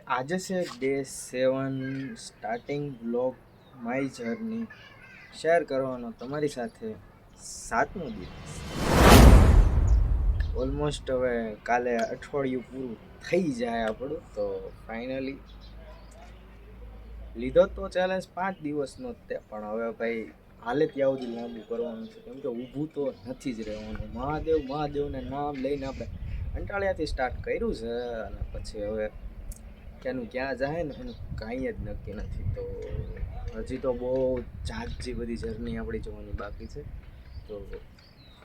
આજે છે day 7 starting blog my journey share કરવાનો તમારી સાથે 7મો દિવસ. ઓલમોસ્ટ હવે કાલે અઠવાડિયું પૂરું થઈ જાય આપણું. તો ફાઇનલી લીધો તો ચેલેન્જ 5 દિવસનો જ તે, પણ હવે ભાઈ હાલે ત્યાં સુધી લાંબુ કરવાનું છે, કેમ કે ઊભું તો નથી જ રહેવાનું. મહાદેવને નામ લઈને આપણે કંટાળિયાથી સ્ટાર્ટ કર્યું છે, અને પછી હવે ક્યાંનું ક્યાં જાય ને એનું કાંઈ જ નક્કી નથી. તો હજી તો બહુ ઝાઝી બધી જર્ની આપણી જોવાની બાકી છે. તો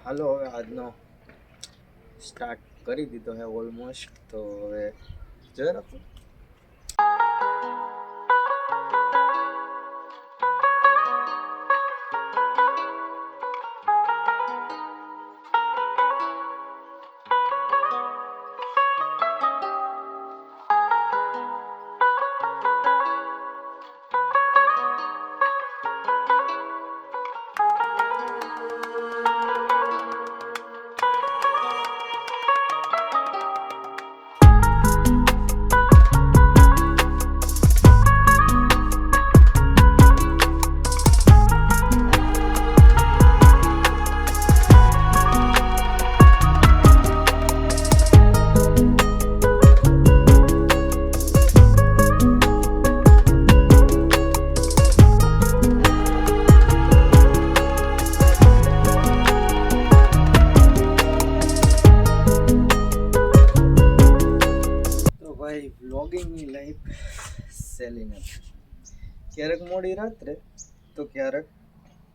હાલો હવે આજનો સ્ટાર્ટ કરી દીધો છે ઓલમોસ્ટ. તો હવે જોઈ રાખો. વ્લોગિંગની લાઈફ સહેલી નથી. ક્યારેક મોડી રાત્રે તો ક્યારેક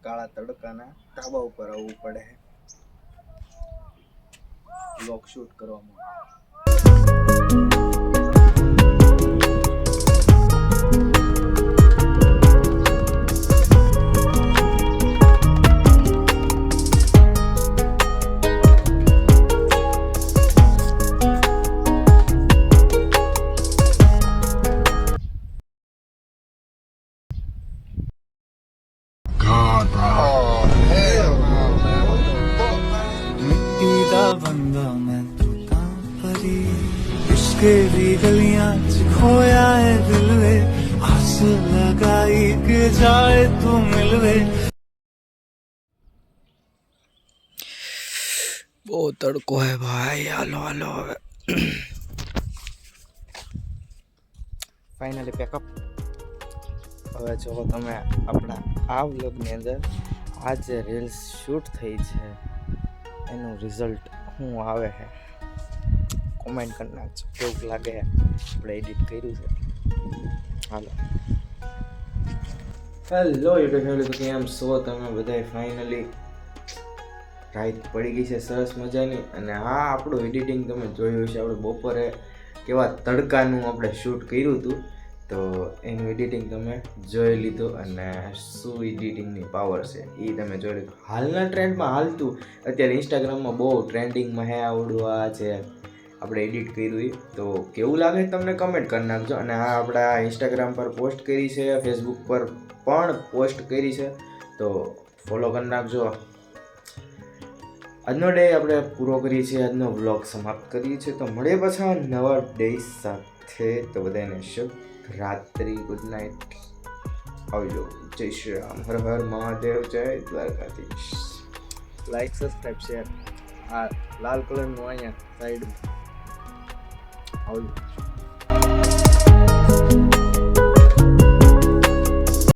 કાળા તડકાના ધાબા ઉપર આવવું પડે વ્લોગ શૂટ કરવામાં. बंदा मैं तो परी इसके भी गलियां खोया है दिल में आस लगाई के जाए तू मिलवे. बહુ તડકો હે ભાઈ. હાલો હવે ફાઇનલી પેકઅપ. હવે જો તમે આપણા આ વ્લોગની અંદર આ જે રીલ્સ શૂટ થઈ છે એનું રિઝલ્ટ શું આવે છે કોમેન્ટ કરી નાખજો. કેવું લાગે આપણે એડિટ કર્યું છે. હાલો હેલો યુટ્યુબ ફેમિલી, તો કેમ છો તમે બધાય? ફાઇનલી રાત પડી ગઈ છે સરસ મજાની. અને હા, આપણું એડિટિંગ તમે જોયું છે. આપણે બપોરે કેવા તડકાનું આપણે શૂટ કર્યું હતું, તો એનું એડિટિંગ તમે જોઈ લીધું. અને શું એડિટિંગની પાવર છે એ તમે જોઈ લીધું. હાલના ટ્રેન્ડમાં હાલતું અત્યારે ઇન્સ્ટાગ્રામમાં બહુ ટ્રેન્ડિંગમાં હે આવડું આ છે આપણે એડિટ કર્યું. તો કેવું લાગે તમને કમેન્ટ કરી નાખજો. અને આ આપણા ઇન્સ્ટાગ્રામ પર પોસ્ટ કરી છે, ફેસબુક પર પણ પોસ્ટ કરી છે, તો ફોલો કરી નાખજો. આજનો ડે આપણે પૂરો કરીએ છીએ, આજનો વ્લોગ સમાપ્ત કરીએ છીએ. તો મળીએ પાછા નવા ડે સાથે. તો બધાને શુભ રાત્રિ, ગુડ નાઇટ, આવજો. જય શ્રી રામ, હર હર મહાદેવ, જય દ્વારકાધીશ. Like, subscribe, share. આ લાલ કલરનું અહીંયા સાઈડમાં આવજો.